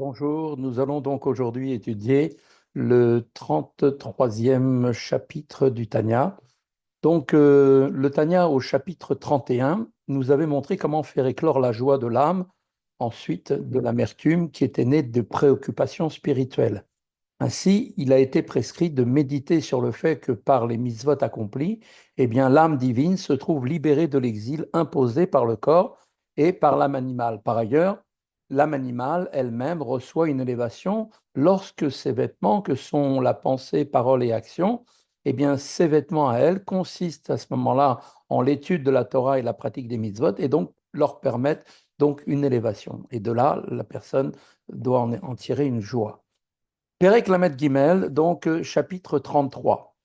Bonjour, nous allons donc aujourd'hui étudier le 33e chapitre du Tanya. Le Tanya au chapitre 31 nous avait montré comment faire éclore la joie de l'âme, ensuite de l'amertume qui était née de préoccupations spirituelles. Ainsi, il a été prescrit de méditer sur le fait que par les mitzvot accomplis, eh bien, l'âme divine se trouve libérée de l'exil imposé par le corps et par l'âme animale. Par ailleurs, l'âme animale elle-même reçoit une élévation lorsque ses vêtements, que sont la pensée, parole et action, eh bien, ces vêtements à elle consistent à ce moment-là en l'étude de la Torah et la pratique des mitzvot et donc leur permettent donc une élévation. Et de là, la personne doit en tirer une joie. Perek Lamed Gimel, chapitre 33.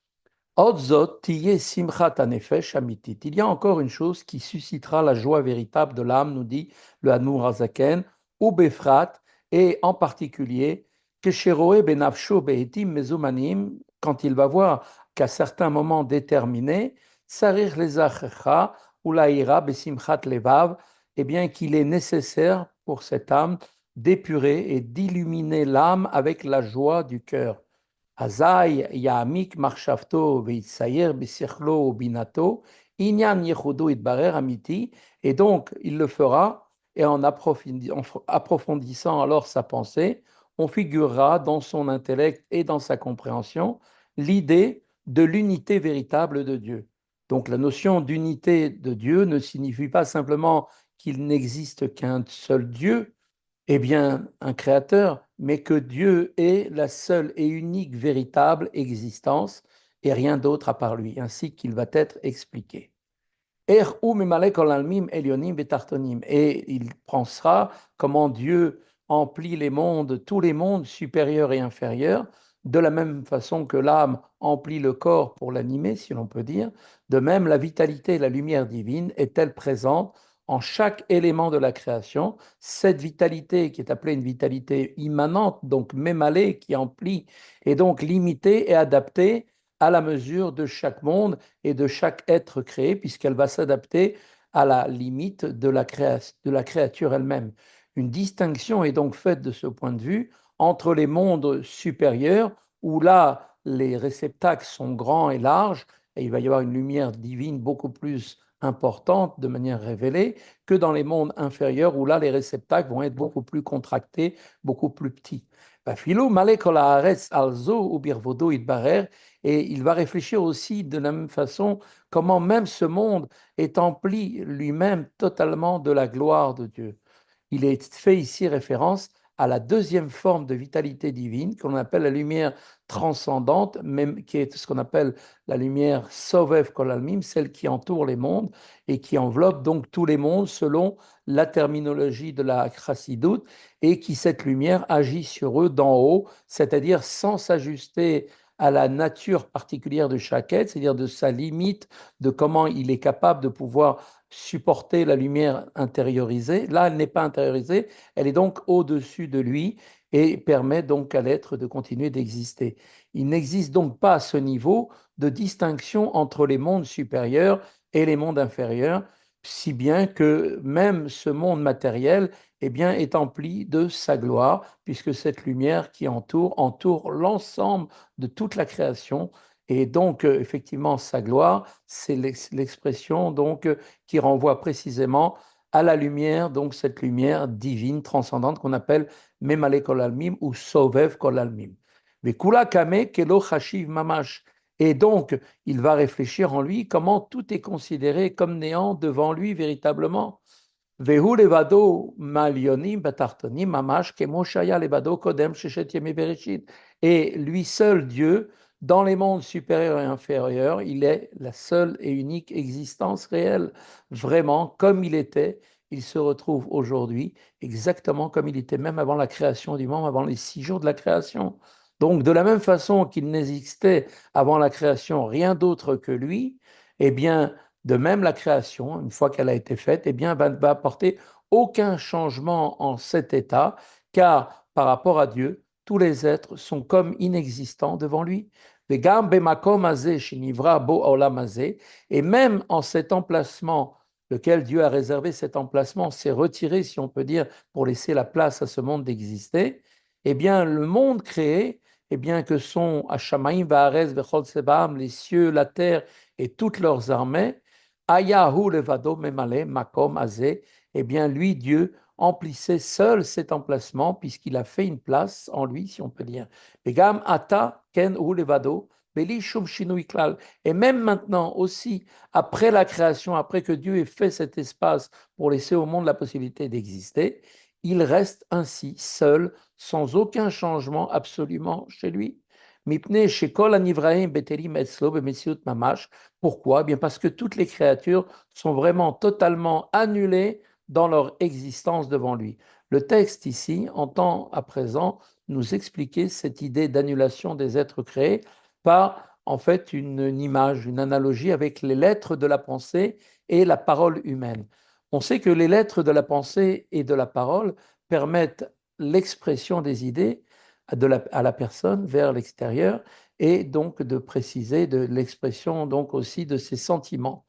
Odzot tiye simchat hanefesh amitit. Il y a encore une chose qui suscitera la joie véritable de l'âme, nous dit le Hanur Hazaken, ou Befrat, et en particulier, Kesheroe benafsho behetim mezumanim, quand il va voir qu'à certains moments déterminés, Sarir lezachecha ou laïra besimchat levav, eh bien qu'il est nécessaire pour cette âme d'épurer et d'illuminer l'âme avec la joie du cœur. Azai ya'amik marshavto veitsayer bisichlo binato inyan yechudo itbarer amiti. Et donc, il le fera, et en approfondissant alors sa pensée, on figurera dans son intellect et dans sa compréhension l'idée de l'unité véritable de Dieu. Donc, la notion d'unité de Dieu ne signifie pas simplement qu'il n'existe qu'un seul Dieu, eh bien, un créateur, mais que Dieu est la seule et unique véritable existence et rien d'autre à part lui, ainsi qu'il va être expliqué. Et il pensera comment Dieu emplit les mondes, tous les mondes supérieurs et inférieurs, de la même façon que l'âme emplit le corps pour l'animer, si l'on peut dire. De même, la vitalité et la lumière divine est-elle présente en chaque élément de la création. Cette vitalité, qui est appelée une vitalité immanente, donc mémalée, qui emplit, est donc limitée et adaptée à la mesure de chaque monde et de chaque être créé, puisqu'elle va s'adapter à la limite de de la créature elle-même. Une distinction est donc faite de ce point de vue entre les mondes supérieurs, où là, les réceptacles sont grands et larges, et il va y avoir une lumière divine beaucoup plus importante de manière révélée, que dans les mondes inférieurs, où là, les réceptacles vont être beaucoup plus contractés, beaucoup plus petits. Philo, malekol haaretz alzo ou birvodo itbarer, et il va réfléchir aussi de la même façon comment même ce monde est empli lui-même totalement de la gloire de Dieu. Il est fait ici référence à la deuxième forme de vitalité divine qu'on appelle la lumière transcendante, même qui est ce qu'on appelle la lumière Sovev Kolalmim, celle qui entoure les mondes et qui enveloppe donc tous les mondes selon la terminologie de la Chassidoute, et qui, cette lumière, agit sur eux d'en haut, c'est-à-dire sans s'ajuster à la nature particulière de chaque être, c'est-à-dire de sa limite, de comment il est capable de pouvoir supporter la lumière intériorisée. Là, elle n'est pas intériorisée, elle est donc au-dessus de lui et permet donc à l'être de continuer d'exister. Il n'existe donc pas à ce niveau de distinction entre les mondes supérieurs et les mondes inférieurs, si bien que même ce monde matériel, eh bien, est empli de sa gloire, puisque cette lumière qui entoure l'ensemble de toute la création. Et donc, effectivement, sa gloire, c'est l'expression donc qui renvoie précisément à la lumière, donc cette lumière divine, transcendante, qu'on appelle Memale Kolalmim ou Sovev Kolalmim. Mais Kula Kame Kelo Chashiv Mamash. Et donc, il va réfléchir en lui comment tout est considéré comme néant devant lui véritablement. Vehu levado malionim batartonim mamash kemo shaya levado kodem sheshet yemi bereshit. Et lui seul, Dieu, dans les mondes supérieurs et inférieurs, il est la seule et unique existence réelle. Vraiment, comme il était, il se retrouve aujourd'hui exactement comme il était même avant la création du monde, avant les 6 jours de la création. Donc, de la même façon qu'il n'existait avant la création rien d'autre que lui, eh bien, de même, la création, une fois qu'elle a été faite, eh bien, va apporter aucun changement en cet état, car par rapport à Dieu, tous les êtres sont comme inexistants devant lui. Et même en cet emplacement lequel Dieu a réservé cet emplacement, s'est retiré, si on peut dire, pour laisser la place à ce monde d'exister, eh bien, le monde créé, eh bien, que sont Hashamaim, Vaaretz, Vechol Tsebaam, les cieux, la terre et toutes leurs armées, Ayahu Levado Memale, Makom Azeh, eh bien, lui, Dieu, emplissait seul cet emplacement, puisqu'il a fait une place en lui, si on peut dire. Vegam Ata Ken Hu Levado, Beli Shum Shinui Klal. Et même maintenant aussi, après la création, après que Dieu ait fait cet espace pour laisser au monde la possibilité d'exister, il reste ainsi seul, sans aucun changement absolument chez lui. Mipne shekol anivraim betelim etzlo b'metziut mamash. Pourquoi? Eh bien parce que toutes les créatures sont vraiment totalement annulées dans leur existence devant lui. Le texte ici entend à présent nous expliquer cette idée d'annulation des êtres créés par en fait une image, une analogie avec les lettres de la pensée et la parole humaine. On sait que les lettres de la pensée et de la parole permettent l'expression des idées à la personne vers l'extérieur et donc de préciser de l'expression donc aussi de ses sentiments.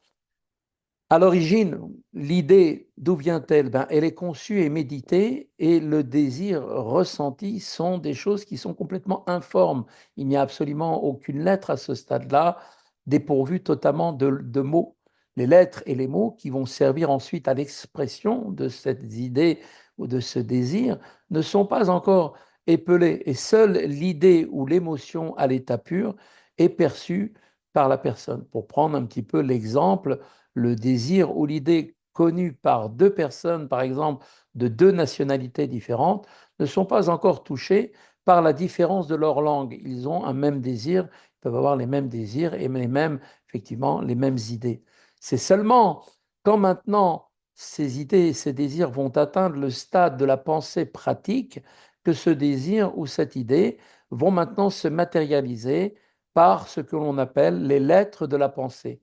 À l'origine, l'idée, d'où vient-elle? Ben, elle est conçue et méditée, et le désir ressenti sont des choses qui sont complètement informes. Il n'y a absolument aucune lettre à ce stade-là, dépourvue totalement de mots. Les lettres et les mots qui vont servir ensuite à l'expression de cette idée ou de ce désir ne sont pas encore épelés, et seule l'idée ou l'émotion à l'état pur est perçue par la personne. Pour prendre un petit peu l'exemple, le désir ou l'idée connue par deux personnes, par exemple, de deux nationalités différentes, ne sont pas encore touchés par la différence de leur langue. Ils ont un même désir, ils peuvent avoir les mêmes désirs et les mêmes, effectivement, les mêmes idées. C'est seulement quand maintenant ces idées et ces désirs vont atteindre le stade de la pensée pratique que ce désir ou cette idée vont maintenant se matérialiser par ce que l'on appelle les lettres de la pensée,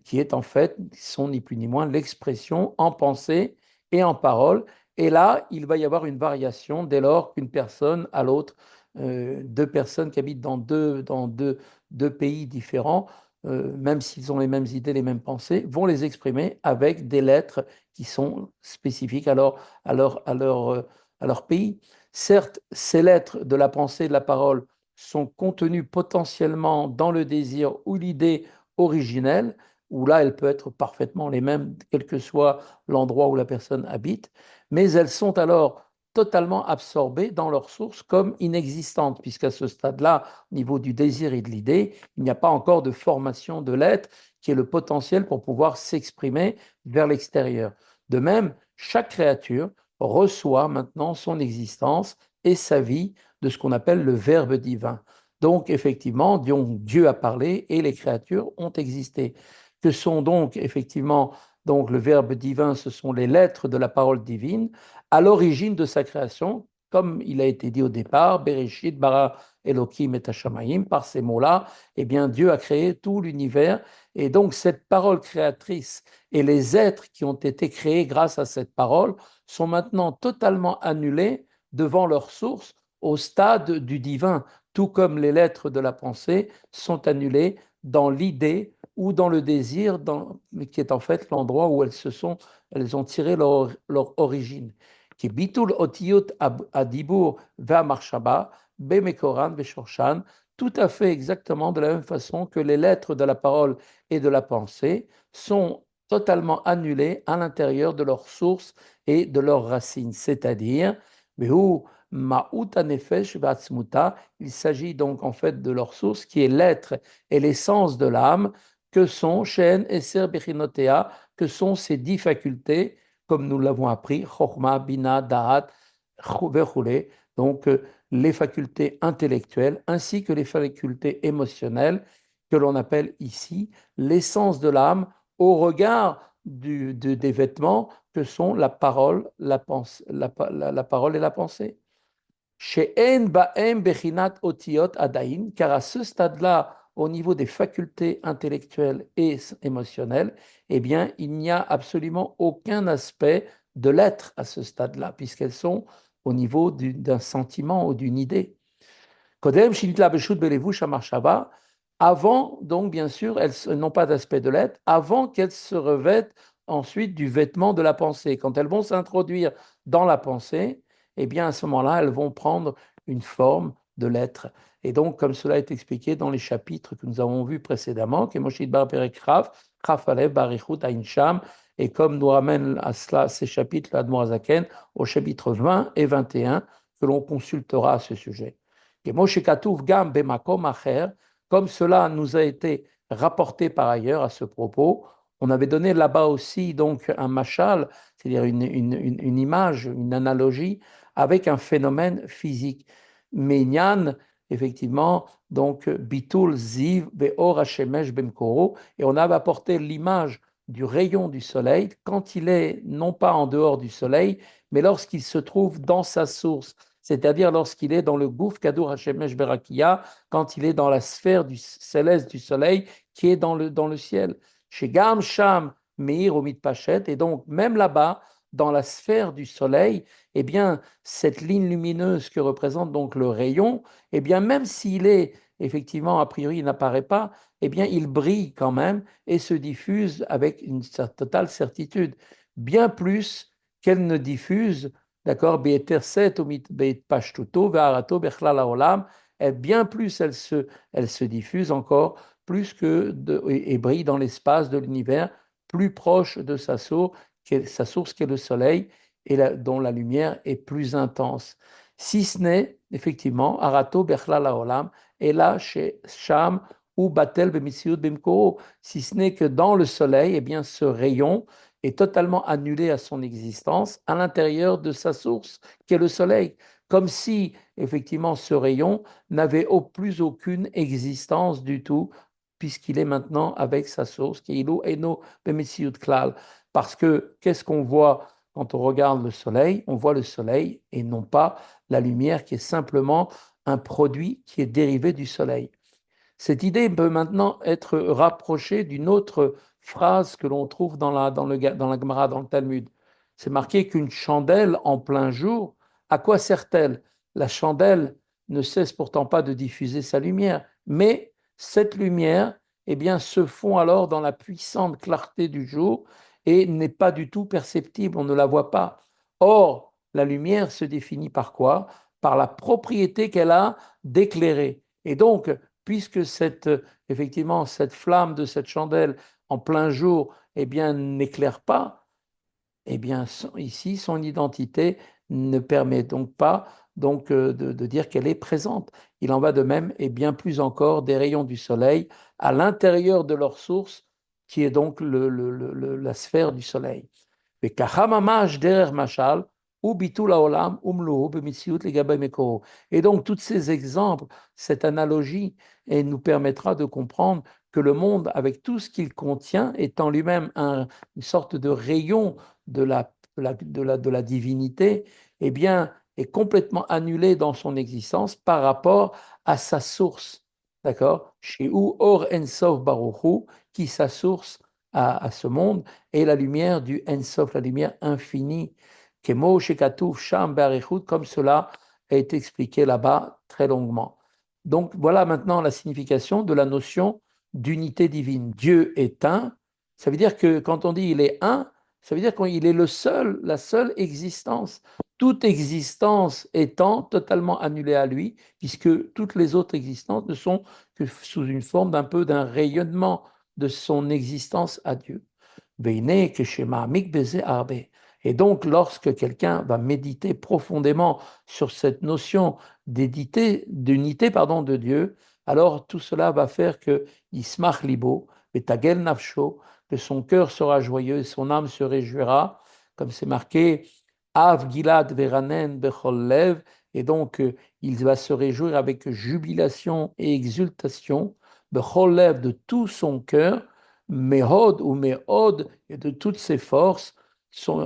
qui est en fait, sont ni plus ni moins l'expression en pensée et en parole. Et là, il va y avoir une variation dès lors qu'une personne à l'autre, deux personnes qui habitent deux pays différents, même s'ils ont les mêmes idées, les mêmes pensées, vont les exprimer avec des lettres qui sont spécifiques à leur pays. Certes, ces lettres de la pensée et de la parole sont contenues potentiellement dans le désir ou l'idée originelle, où là, elles peuvent être parfaitement les mêmes, quel que soit l'endroit où la personne habite, mais elles sont alors totalement absorbées dans leur source comme inexistantes, puisqu'à ce stade-là, au niveau du désir et de l'idée, il n'y a pas encore de formation de l'être qui est le potentiel pour pouvoir s'exprimer vers l'extérieur. De même, chaque créature reçoit maintenant son existence et sa vie de ce qu'on appelle le Verbe divin. Donc, effectivement, Dieu a parlé et les créatures ont existé. Que sont donc, effectivement, donc le Verbe divin, ce sont les lettres de la parole divine à l'origine de sa création, comme il a été dit au départ, Bereshit, bara Elohim et Hashamayim, par ces mots-là, eh bien, Dieu a créé tout l'univers. Et donc, cette parole créatrice et les êtres qui ont été créés grâce à cette parole sont maintenant totalement annulés devant leur source au stade du divin, tout comme les lettres de la pensée sont annulées dans l'idée ou dans le désir, qui est en fait l'endroit où elles ont tiré leur origine. Qui bitul otiyot adibur ve'amarshaba bemekoran ve'shorshan, tout à fait exactement de la même façon que les lettres de la parole et de la pensée sont totalement annulées à l'intérieur de leur source et de leurs racines, c'est-à-dire Ma'uta nefesh v'atzmuta. Il s'agit donc en fait de leur source qui est l'être et l'essence de l'âme, que sont Shen, Eser, Bechinotea, que sont ces 10 facultés, comme nous l'avons appris, Chokhma, Bina, Da'at, Vechule, donc les facultés intellectuelles ainsi que les facultés émotionnelles, que l'on appelle ici l'essence de l'âme au regard des vêtements que sont la parole, la parole et la pensée. She'en ba'em bechinat otiot adain, car à ce stade-là, au niveau des facultés intellectuelles et émotionnelles, eh bien, il n'y a absolument aucun aspect de l'être à ce stade-là, puisqu'elles sont au niveau d'un sentiment ou d'une idée. Kodem shinitla beshut belevush avant, donc bien sûr, elles n'ont pas d'aspect de l'être, avant qu'elles se revêtent ensuite du vêtement de la pensée. Quand elles vont s'introduire dans la pensée, eh bien à ce moment-là, elles vont prendre une forme de l'être. Et donc, comme cela est expliqué dans les chapitres que nous avons vus précédemment, que Moshe Bar Perek Raf, Raf Alev, Barichut, Ain Sham, et comme nous ramène à cela ces chapitres, l'Admor Zaken, au chapitre 20 et 21, que l'on consultera à ce sujet. Et Moshe Katuv Gam Bemakom Acher, comme cela nous a été rapporté par ailleurs à ce propos, on avait donné là-bas aussi donc un machal, c'est-à-dire une image, une analogie avec un phénomène physique. Minyan, effectivement, donc Bitul Ziv Beor Hashemesh Bemkoro, et on avait apporté l'image du rayon du soleil quand il est non pas en dehors du soleil, mais lorsqu'il se trouve dans sa source, c'est-à-dire lorsqu'il est dans le gouffre Kadour Hashemesh Berakia, quand il est dans la sphère du céleste du soleil qui est dans le ciel. Chez Gam Sham Meir Omid Pachet, et donc même là-bas, dans la sphère du soleil, eh bien, cette ligne lumineuse que représente donc le rayon, eh bien, même s'il est effectivement, a priori, il n'apparaît pas, eh bien, il brille quand même et se diffuse avec une totale certitude, bien plus qu'elle ne diffuse, d'accord, Be'eterset omit be'etpashtuto ve'arato bechlal haolam, et bien plus elle se diffuse encore, plus et brille dans l'espace de l'univers, plus proche de sa source qui est le soleil, et dont la lumière est plus intense. Si ce n'est, effectivement, Arato Bechlal Haolam, et là, chez Sham ou Batel Bemisiud Bimkoro, si ce n'est que dans le soleil, eh bien, ce rayon est totalement annulé à son existence à l'intérieur de sa source, qui est le soleil, comme si, effectivement, ce rayon n'avait plus aucune existence du tout, puisqu'il est maintenant avec sa source, qui est Ilu Eno Bemisiud Klal. Parce que qu'est-ce qu'on voit quand on regarde le soleil? On voit le soleil et non pas la lumière qui est simplement un produit qui est dérivé du soleil. Cette idée peut maintenant être rapprochée d'une autre phrase que l'on trouve dans la Gemara, dans le Talmud. C'est marqué qu'une chandelle en plein jour, à quoi sert-elle? La chandelle ne cesse pourtant pas de diffuser sa lumière, mais cette lumière, eh bien, se fond alors dans la puissante clarté du jour et n'est pas du tout perceptible, on ne la voit pas. Or, la lumière se définit par quoi? Par la propriété qu'elle a d'éclairer. Et donc, puisque effectivement, cette flamme de cette chandelle en plein jour, eh bien, n'éclaire pas, eh bien, ici, son identité ne permet donc pas de dire qu'elle est présente. Il en va de même, et bien plus encore, des rayons du soleil à l'intérieur de leur source, qui est donc la sphère du soleil. Et donc, tous ces exemples, cette analogie, nous permettra de comprendre que le monde, avec tout ce qu'il contient, est en lui-même une sorte de rayon de la divinité, eh bien, est complètement annulé dans son existence par rapport à sa source. D'accord? Chez où Or Ensof Baruchu, qui sa source à ce monde, et la lumière du Ensof, la lumière infinie, Kemo Shekatouf Sham Barichut, comme cela a été expliqué là-bas très longuement. Donc voilà maintenant la signification de la notion d'unité divine. Dieu est un, ça veut dire que quand on dit il est un, ça veut dire qu'il est le seul, la seule existence. Toute existence étant totalement annulée à lui, puisque toutes les autres existences ne sont que sous une forme d'un rayonnement de son existence à Dieu. Et donc, lorsque quelqu'un va méditer profondément sur cette notion d'unité de Dieu, alors tout cela va faire que Ismach Libo, Betagel Nafsho, que son cœur sera joyeux, son âme se réjouira, comme c'est marqué, Av Gilad Veranen Bechol Lev, et donc il va se réjouir avec jubilation et exultation, Bechol Lev de tout son cœur, Mehod ou Mehod, et de toutes ses forces,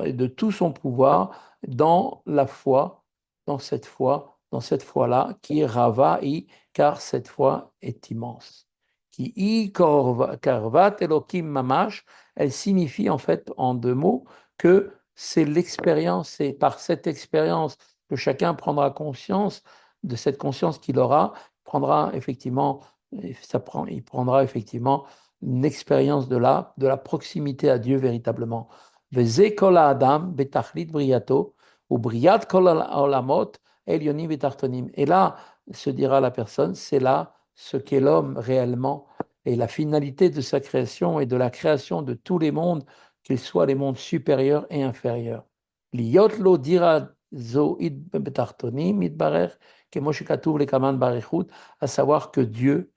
et de tout son pouvoir, dans la foi, dans cette foi-là, qui est Rava'i, car cette foi est immense. Qui I Karvat Elohim Mamash, elle signifie en fait en deux mots que c'est l'expérience, c'est par cette expérience que chacun prendra conscience de cette conscience qu'il aura, prendra effectivement, il prendra effectivement une expérience de la proximité à Dieu véritablement. Veze kol ha'adam betachlit briato, ou briat kol ha'olamot elyonim vetartonim. Et là, se dira la personne, c'est là ce qu'est l'homme réellement et la finalité de sa création et de la création de tous les mondes, qu'ils soient les mondes supérieurs et inférieurs. Liot lo dira zo id betartonim itbarer, kemo shekatuv lekaman barichut, à savoir que Dieu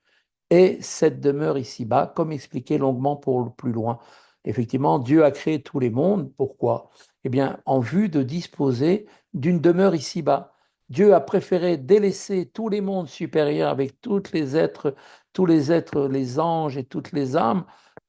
est cette demeure ici-bas, comme expliqué longuement pour le plus loin. Effectivement, Dieu a créé tous les mondes. Pourquoi? Eh bien, en vue de disposer d'une demeure ici-bas. Dieu a préféré délaisser tous les mondes supérieurs avec tous les êtres, les anges et toutes les âmes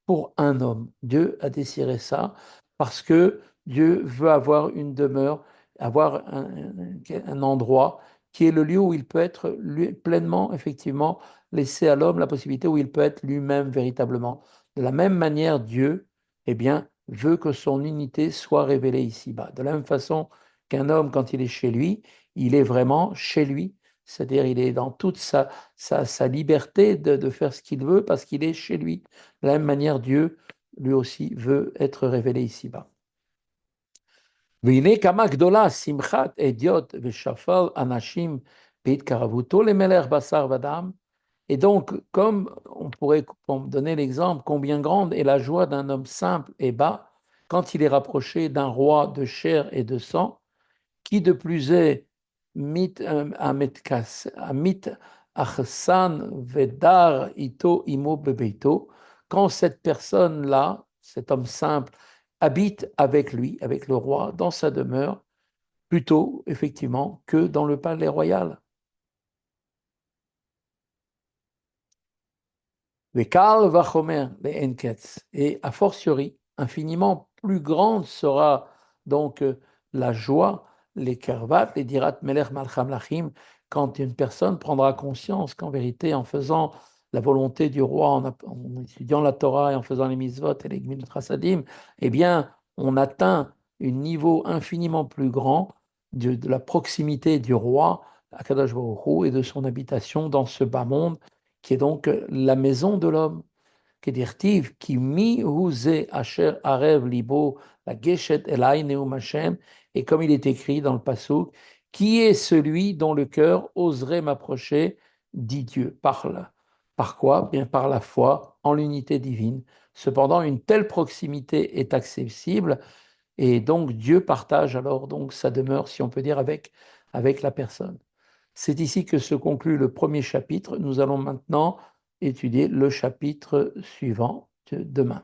pour un homme. Dieu a désiré ça parce que Dieu veut avoir une demeure, avoir un endroit qui est le lieu où il peut être pleinement, effectivement, laisser à l'homme la possibilité où il peut être lui-même véritablement. De la même manière, Dieu, eh bien, veut que son unité soit révélée ici-bas. De la même façon qu'un homme, quand il est chez lui, il est vraiment chez lui, c'est-à-dire il est dans toute sa liberté de faire ce qu'il veut parce qu'il est chez lui. De la même manière, Dieu, lui aussi, veut être révélé ici-bas. והנה כמה גדולה שמחת אדיוט ושפל אנשים בהתקרבותו למלך בשר ודם. Et donc, comme on pourrait donner l'exemple, combien grande est la joie d'un homme simple et bas quand il est rapproché d'un roi de chair et de sang, qui de plus est amit achsan vedar ito imo bebeito, quand cette personne-là, cet homme simple, habite avec lui, avec le roi, dans sa demeure, plutôt effectivement que dans le palais royal. Vekal vachomer enketz. Et a fortiori, infiniment plus grande sera donc la joie, les kervat, les dirat melech malcham lachim, quand une personne prendra conscience qu'en vérité, en faisant la volonté du roi, en étudiant la Torah et en faisant les mitzvot et les gmilut chasadim, eh bien, on atteint un niveau infiniment plus grand de la proximité du roi, Akadosh Baruch Hu, et de son habitation dans ce bas monde qui est donc la maison de l'homme. Kedirtiv, qui mi huze asher arev libo la geshet elai neum Hashem, et comme il est écrit dans le passouk, qui est celui dont le cœur oserait m'approcher, dit Dieu. Par quoi? Bien par la foi en l'unité divine. Cependant, une telle proximité est accessible, et donc Dieu partage alors donc sa demeure, si on peut dire, avec la personne. C'est ici que se conclut le premier chapitre. Nous allons maintenant étudier le chapitre suivant demain.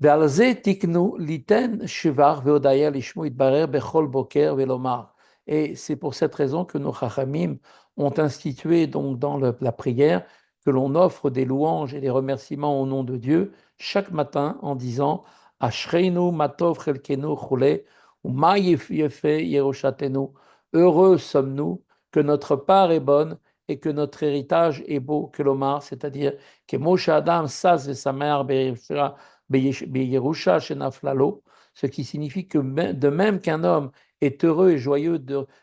ועל זה תקנו ליתן שבח והודיה לשמו יתברר בכל בוקר ולומר. Et c'est pour cette raison que nos chachamim ont institué donc dans la prière que l'on offre des louanges et des remerciements au nom de Dieu chaque matin en disant Ashreinu matov chelkenu chule ou ma yefe yeroshatenu. Heureux sommes-nous que notre part est bonne et que notre héritage est beau, que l'omar, c'est-à-dire que Moshe Adam sas vesamer be'efra Beyerusha Shenaflalo, ce qui signifie que de même qu'un homme est heureux et joyeux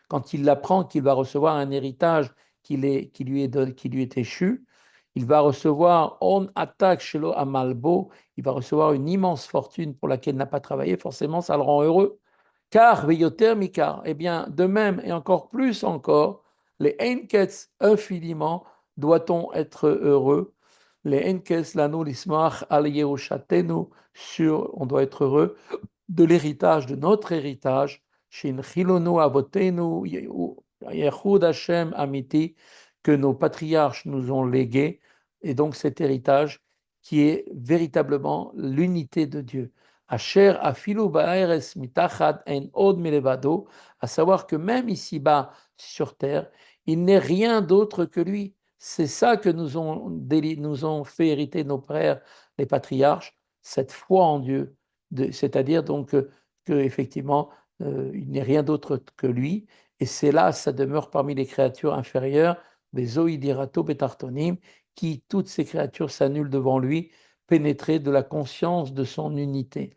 quand il apprend qu'il va recevoir un héritage qui lui est échu, il va recevoir on attaque shelo amalbo, il va recevoir une immense fortune pour laquelle il n'a pas travaillé, forcément ça le rend heureux. Car veyoter mikar, eh bien de même et encore plus encore, les einkets infiniment doit-on être heureux les enkes lano lismach al yerushatenu sur, on doit être heureux de l'héritage, de notre héritage, shin chilonu avotenu yechud Hashem amiti, que nos patriarches nous ont légué, et donc cet héritage qui est véritablement l'unité de Dieu. Asher afilu ba'eres mitachad en od milevado, à savoir que même ici-bas sur terre, il n'est rien d'autre que lui. C'est ça que nous ont fait hériter nos pères, les patriarches, cette foi en Dieu, c'est-à-dire donc que effectivement il n'est rien d'autre que lui, et c'est là sa demeure parmi les créatures inférieures, les zoïdirato betartonim, qui toutes ces créatures s'annulent devant lui, pénétrées de la conscience de son unité.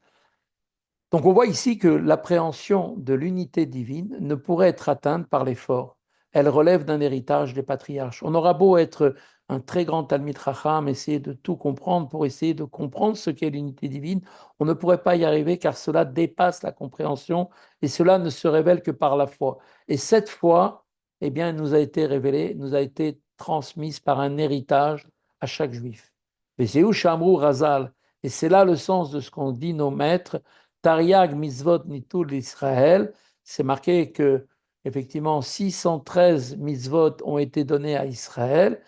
Donc on voit ici que l'appréhension de l'unité divine ne pourrait être atteinte par l'effort, elle relève d'un héritage des patriarches. On aura beau être un très grand Talmid Chacham, essayer de tout comprendre pour essayer de comprendre ce qu'est l'unité divine, on ne pourrait pas y arriver car cela dépasse la compréhension et cela ne se révèle que par la foi. Et cette foi, eh bien, elle nous a été révélée, nous a été transmise par un héritage à chaque juif. Vezeu Shamru Razal, et c'est là le sens de ce qu'ont dit nos maîtres, Tariag Mitzvot Nitul Israël, c'est marqué que effectivement 613 mitzvot ont été donnés à Israël.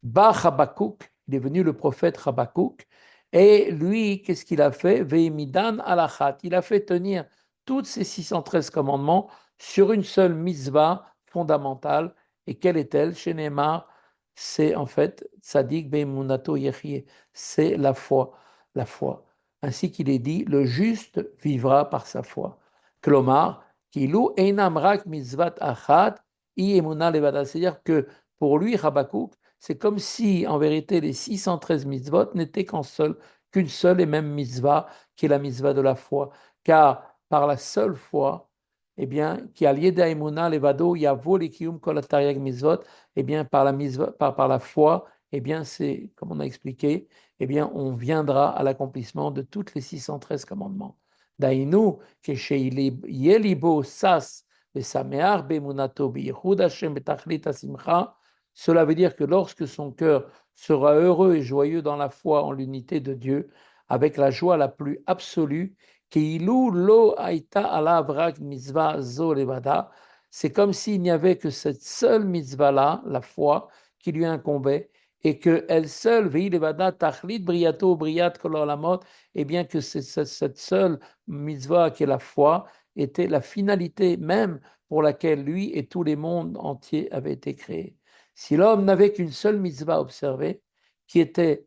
Ba Habakkuk, il est venu le prophète Habakkuk, et lui, qu'est-ce qu'il a fait? Veimidan alachat, il a fait tenir toutes ces 613 commandements sur une seule mitzvah fondamentale. Et quelle est-elle? Chez Neymar, c'est en fait Tzadik Beimunato Yechie, c'est la foi. La foi. Ainsi qu'il est dit, le juste vivra par sa foi. Klomar, Kilu Einam Rak Mitzvat Achat, I Emuna Levada. C'est-à-dire que pour lui, Habakkuk, c'est comme si, en vérité, les 613 mitzvot n'étaient qu'une seule et même mitzvah, qui est la mitzvah de la foi. Car par la seule foi, eh bien, qui a lié d'Aimuna, levado, yavo, likium, kolatariag mitzvot, eh bien, par la mitzvah, par la foi, eh bien, c'est, comme on a expliqué, eh bien, on viendra à l'accomplissement de toutes les 613 commandements. Dainu, que chez Yelibo, Sas, Besamear, Bemunato, Biyehud Hashem, Betachlit, Asimcha, cela veut dire que lorsque son cœur sera heureux et joyeux dans la foi en l'unité de Dieu, avec la joie la plus absolue, Keilu lo aita ala vrak mitzvah zo levada, c'est comme s'il n'y avait que cette seule mitzvah-là, la foi, qui lui incombait, et que elle seule, vei levada tachlit briato briat kololamot, et bien que cette seule mitzvah qui est la foi était la finalité même pour laquelle lui et tous les mondes entiers avaient été créés. Si l'homme n'avait qu'une seule mitzvah observée, qui était,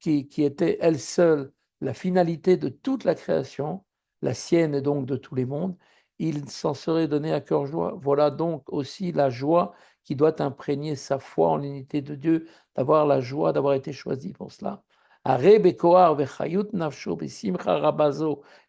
qui était elle seule la finalité de toute la création, la sienne et donc de tous les mondes, il s'en serait donné à cœur joie. Voilà donc aussi la joie qui doit imprégner sa foi en l'unité de Dieu, d'avoir la joie d'avoir été choisi pour cela.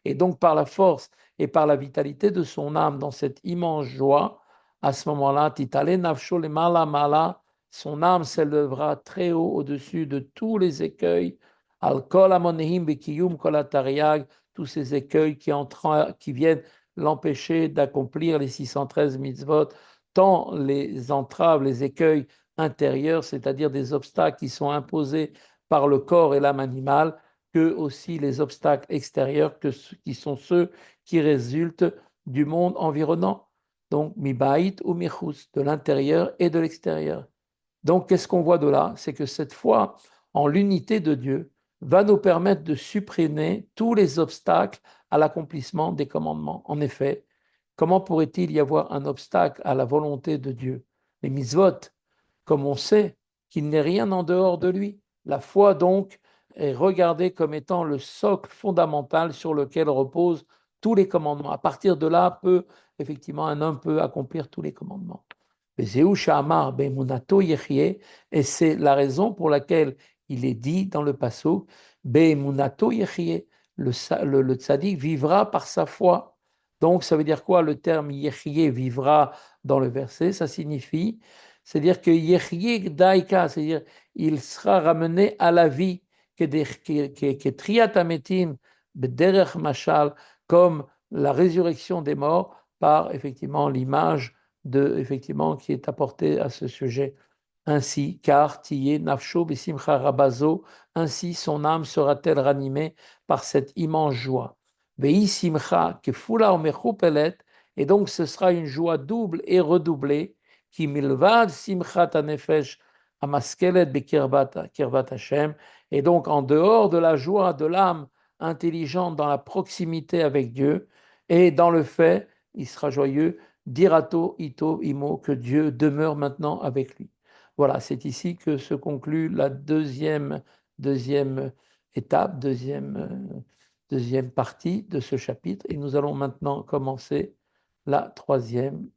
Et donc par la force et par la vitalité de son âme dans cette immense joie, à ce moment-là, Titale nafsho le mala mala, son âme s'élèvera très haut au-dessus de tous les écueils, al kol amonehim bekiyum kol atariag, tous ces écueils qui viennent l'empêcher d'accomplir les 613 mitzvot, tant les entraves, les écueils intérieurs, c'est-à-dire des obstacles qui sont imposés par le corps et l'âme animale, que aussi les obstacles extérieurs, qui sont ceux qui résultent du monde environnant. Donc, mi-ba'it ou mi-chus, de l'intérieur et de l'extérieur. Donc, qu'est-ce qu'on voit de là? C'est que cette foi en l'unité de Dieu va nous permettre de supprimer tous les obstacles à l'accomplissement des commandements. En effet, comment pourrait-il y avoir un obstacle à la volonté de Dieu? Les mitzvot, comme on sait qu'il n'est rien en dehors de lui. La foi, donc, est regardée comme étant le socle fondamental sur lequel reposent tous les commandements. À partir de là, effectivement, un homme peut accomplir tous les commandements. Et c'est la raison pour laquelle il est dit dans le passage, le tzaddik vivra par sa foi. Donc, ça veut dire quoi le terme yechie vivra dans le verset? Ça signifie, c'est-à-dire que yechie daika, c'est-à-dire il sera ramené à la vie, que triatametim bederech mashal, comme la résurrection des morts par effectivement l'image effectivement qui est apportée à ce sujet. Ainsi, car Tiyé Nafsho Besimcha Rabazo, ainsi son âme sera-t-elle ranimée par cette immense joie. Vei Simcha Kefula Omechupelet, et donc ce sera une joie double et redoublée, qui milvad Simchat Anefesh Amaskelet Bekirvat Hashem, et donc en dehors de la joie de l'âme intelligente dans la proximité avec Dieu, et dans le fait, il sera joyeux, dirato ito imo, que Dieu demeure maintenant avec lui. Voilà, c'est ici que se conclut la deuxième étape, deuxième partie de ce chapitre. Et nous allons maintenant commencer la troisième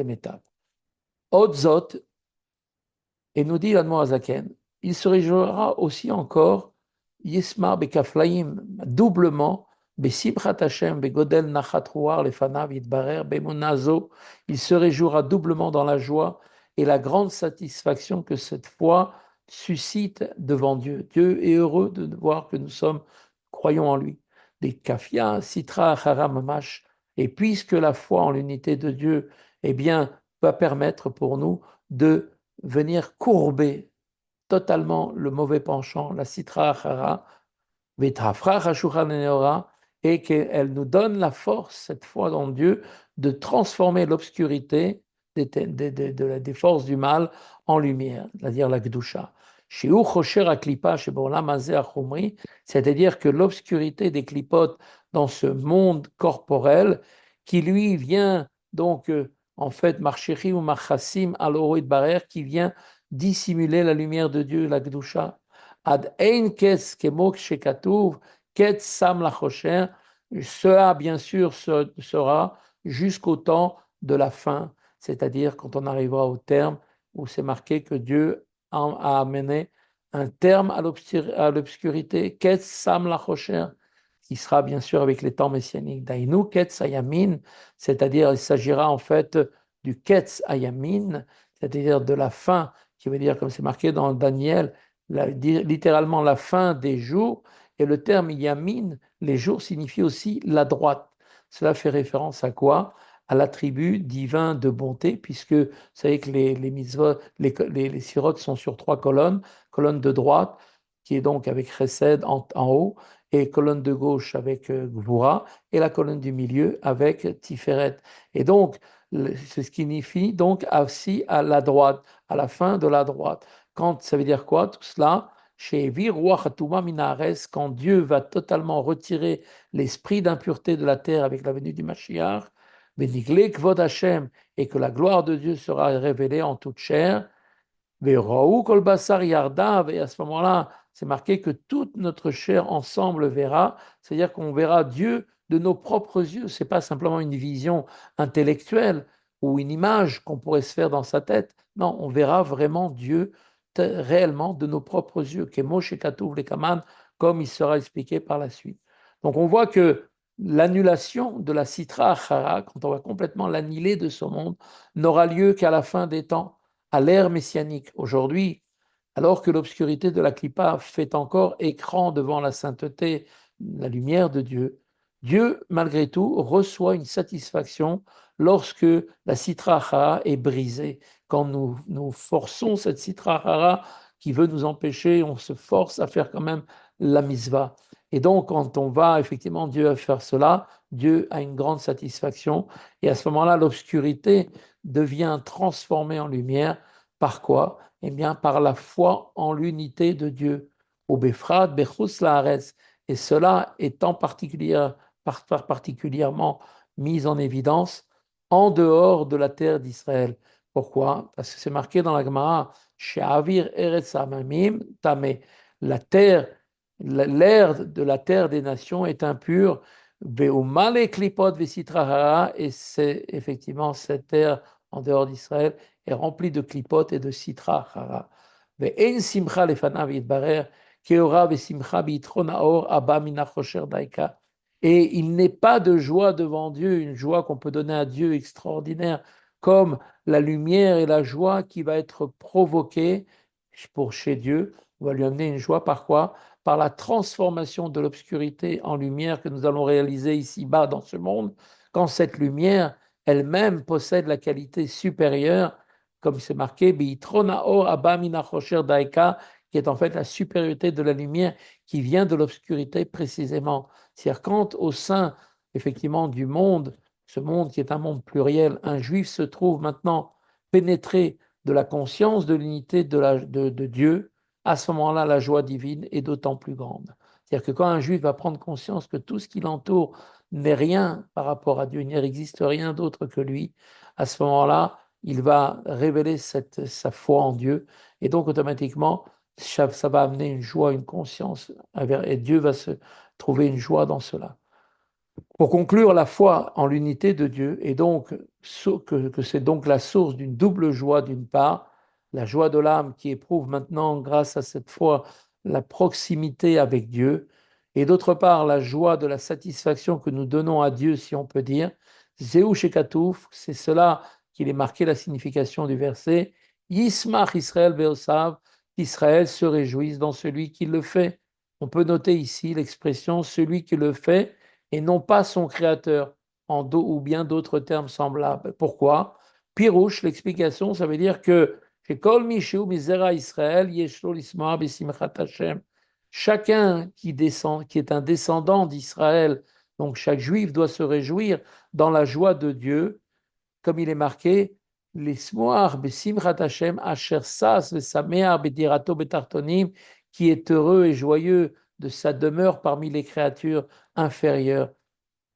étape. Odzot, et nous dit l'Admorazaken, il se réjouira aussi encore, Yismar Bekaflaim, doublement, Besimchat Hashem, begodel nachat ruar lefanav yitbarer bemonazo. Il se réjouira doublement dans la joie et la grande satisfaction que cette foi suscite devant Dieu. Dieu est heureux de voir que nous sommes, croyons en lui. Des kafia, sitra, achara mamash. Et puisque la foi en l'unité de Dieu, eh bien, va permettre pour nous de venir courber totalement le mauvais penchant, la sitra achara, V'tafra chashukhan neora, et qu'elle nous donne la force, cette foi dans Dieu, de transformer l'obscurité des forces du mal en lumière, c'est-à-dire la Gdusha. Shiur chosher aklipa shebolam hazeh achomri, c'est-à-dire que l'obscurité des clipotes dans ce monde corporel, qui lui vient donc, en fait, marchechi ou marchassim al barer, qui vient dissimuler la lumière de Dieu, la Gdusha. Ad ein kes kemok shekatuv, ket sam lachosher, cela bien sûr sera jusqu'au temps de la fin, c'est-à-dire quand on arrivera au terme où c'est marqué que Dieu a amené un terme à l'obscurité, ket sam lachosher, qui sera bien sûr avec les temps messianiques. Dainu ketz ayamin, c'est-à-dire il s'agira en fait du ketz ayamin, c'est-à-dire de la fin, qui veut dire comme c'est marqué dans Daniel, littéralement la fin des jours, et le terme yamin, les jours, signifie aussi la droite. Cela fait référence à quoi? À l'attribut divin de bonté, puisque vous savez que les mitzvot, les sirotes sont sur trois colonnes, colonne de droite, qui est donc avec Chesed en haut, et colonne de gauche avec Gvura, et la colonne du milieu avec Tiferet. Et donc, c'est ce qui signifie donc aussi à la droite, à la fin de la droite. Quand ça veut dire quoi tout cela? Chez Minares, quand Dieu va totalement retirer l'esprit d'impureté de la terre avec la venue du Mashiach, Benigle Kvod Hashem, et que la gloire de Dieu sera révélée en toute chair, Ve'rohu kol basar yardav, et à ce moment-là, c'est marqué que toute notre chair ensemble verra, c'est-à-dire qu'on verra Dieu de nos propres yeux. C'est pas simplement une vision intellectuelle ou une image qu'on pourrait se faire dans sa tête. Non, on verra vraiment Dieu réellement de nos propres yeux, Kemo shekatuv lekaman, comme il sera expliqué par la suite. Donc on voit que l'annulation de la Sitra Achara, quand on va complètement l'annihiler de ce monde, n'aura lieu qu'à la fin des temps, à l'ère messianique. Aujourd'hui, alors que l'obscurité de la clipa fait encore écran devant la sainteté, la lumière de Dieu, Dieu, malgré tout, reçoit une satisfaction lorsque la Sitra Achara est brisée. Quand nous forçons cette Sitra Achara qui veut nous empêcher, on se force à faire quand même la misva. Et donc, quand on va effectivement Dieu à faire cela, Dieu a une grande satisfaction. Et à ce moment-là, l'obscurité devient transformée en lumière. Par quoi? Eh bien, par la foi en l'unité de Dieu. Au Befrat, Bechus Laaretz. Et cela étant particulièrement mis en évidence en dehors de la terre d'Israël. Pourquoi? Parce que c'est marqué dans la Gemara, She'avir Eretz Amamim Tameh. La terre, l'air de la terre des nations est impur. Ve'umale klipot vesitrahara, et c'est effectivement cette terre en dehors d'Israël est remplie de klipotes et de sitrahara. Ve'en simcha lefanav yitbarer keora ve'simcha bi'itron haor abba min hachosher daika. Et il n'est pas de joie devant Dieu, une joie qu'on peut donner à Dieu extraordinaire, comme la lumière et la joie qui va être provoquée pour chez Dieu. On va lui amener une joie par quoi? Par la transformation de l'obscurité en lumière que nous allons réaliser ici-bas dans ce monde, quand cette lumière elle-même possède la qualité supérieure, comme c'est marqué, Bi'trona or abba min hachosher daika, qui est en fait la supériorité de la lumière qui vient de l'obscurité précisément. C'est-à-dire quand au sein effectivement du monde, ce monde qui est un monde pluriel, un juif se trouve maintenant pénétré de la conscience de l'unité de Dieu, à ce moment-là, la joie divine est d'autant plus grande. C'est-à-dire que quand un juif va prendre conscience que tout ce qui l'entoure n'est rien par rapport à Dieu, il n'existe rien d'autre que lui, à ce moment-là, il va révéler sa foi en Dieu, et donc automatiquement, ça va amener une joie, une conscience, et Dieu va se trouver une joie dans cela. Pour conclure, la foi en l'unité de Dieu est donc que c'est donc la source d'une double joie d'une part, la joie de l'âme qui éprouve maintenant grâce à cette foi la proximité avec Dieu, Et d'autre part, la joie de la satisfaction que nous donnons à Dieu, si on peut dire, Zéou Shekatouf, c'est cela qu'il est marqué la signification du verset, Yismach Israël Beosav, qu'Israël se réjouisse dans celui qui le fait. On peut noter ici l'expression celui qui le fait et non pas son créateur, ou bien d'autres termes semblables. Pourquoi? Pirouche, l'explication, ça veut dire que Israël, chacun qui descend, qui est un descendant d'Israël, donc chaque juif doit se réjouir dans la joie de Dieu, comme il est marqué, l'ismoar besimchat Hashem asher sas vesamear bedirato betartonim, qui est heureux et joyeux de sa demeure parmi les créatures inférieures,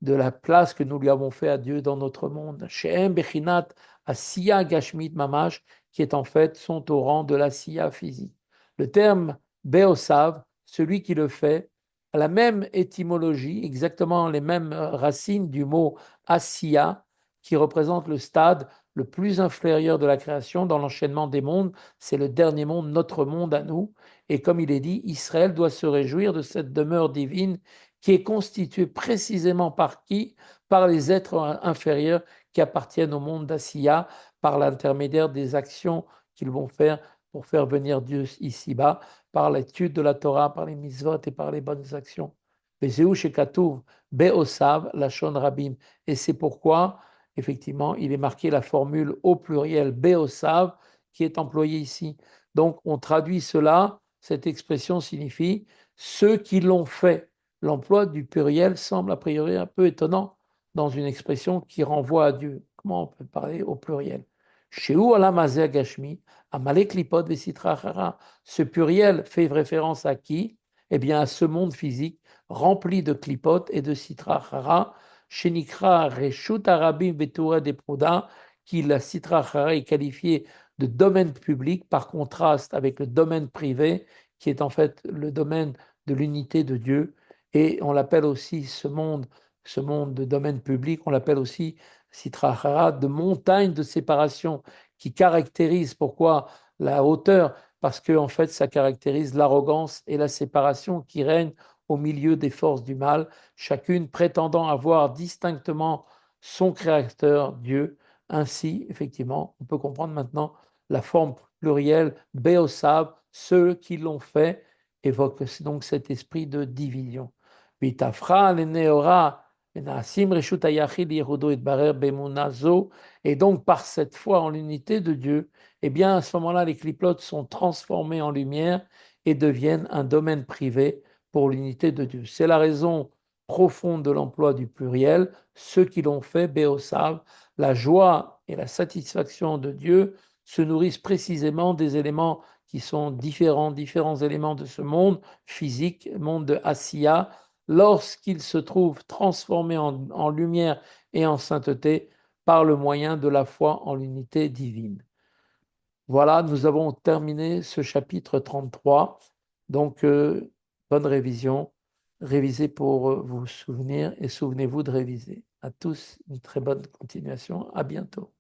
de la place que nous lui avons fait à Dieu dans notre monde. Shehem bechinat asiya gashmit mamash, qui est en fait sont au rang de la siya physique. Le terme beosav, celui qui le fait, a la même étymologie, exactement les mêmes racines du mot asiya, qui représente le stade le plus inférieur de la création dans l'enchaînement des mondes. C'est le dernier monde, notre monde à nous. Et comme il est dit, Israël doit se réjouir de cette demeure divine qui est constituée précisément par qui? Par les êtres inférieurs qui appartiennent au monde d'Asiya, par l'intermédiaire des actions qu'ils vont faire pour faire venir Dieu ici-bas, par l'étude de la Torah, par les mitzvot et par les bonnes actions. Bezeu shekatuv beosav lashon rabim. Et c'est pourquoi, effectivement, il est marqué la formule au pluriel beosav qui est employée ici. Donc, on traduit cela, cette expression signifie ceux qui l'ont fait. L'emploi du pluriel semble a priori un peu étonnant dans une expression qui renvoie à Dieu. Comment on peut parler au pluriel? Chez alamazé gashmi, amalek lipot vesitra chara. Ce pluriel fait référence à qui? Eh bien, à ce monde physique rempli de clipot et de sitra chara. Shenikra reshut arabim betura de pruda, qui la sitra chara est qualifiée de domaine public par contraste avec le domaine privé, qui est en fait le domaine de l'unité de Dieu. Et on l'appelle aussi ce monde de domaine public, on l'appelle aussi Sitra Achara, de montagne de séparation, qui caractérise pourquoi la hauteur, parce que en fait ça caractérise l'arrogance et la séparation qui règnent au milieu des forces du mal, chacune prétendant avoir distinctement son créateur, Dieu. Ainsi, effectivement, on peut comprendre maintenant la forme plurielle, Beosav, ceux qui l'ont fait, évoque donc cet esprit de division. Vitafra leneora venasim reshut hayachid yehudo itbarer bemuna zo. Et donc par cette foi en l'unité de Dieu, eh bien à ce moment-là, les clipotes sont transformés en lumière et deviennent un domaine privé pour l'unité de Dieu. C'est la raison profonde de l'emploi du pluriel. Ceux qui l'ont fait, Béosav, la joie et la satisfaction de Dieu se nourrissent précisément des éléments qui sont différents éléments de ce monde physique, monde de Asiya, lorsqu'ils se trouvent transformés en lumière et en sainteté par le moyen de la foi en l'unité divine. Voilà, nous avons terminé ce chapitre 33. Donc, bonne révision. Révisez pour vous souvenir et souvenez-vous de réviser. À tous, une très bonne continuation. À bientôt.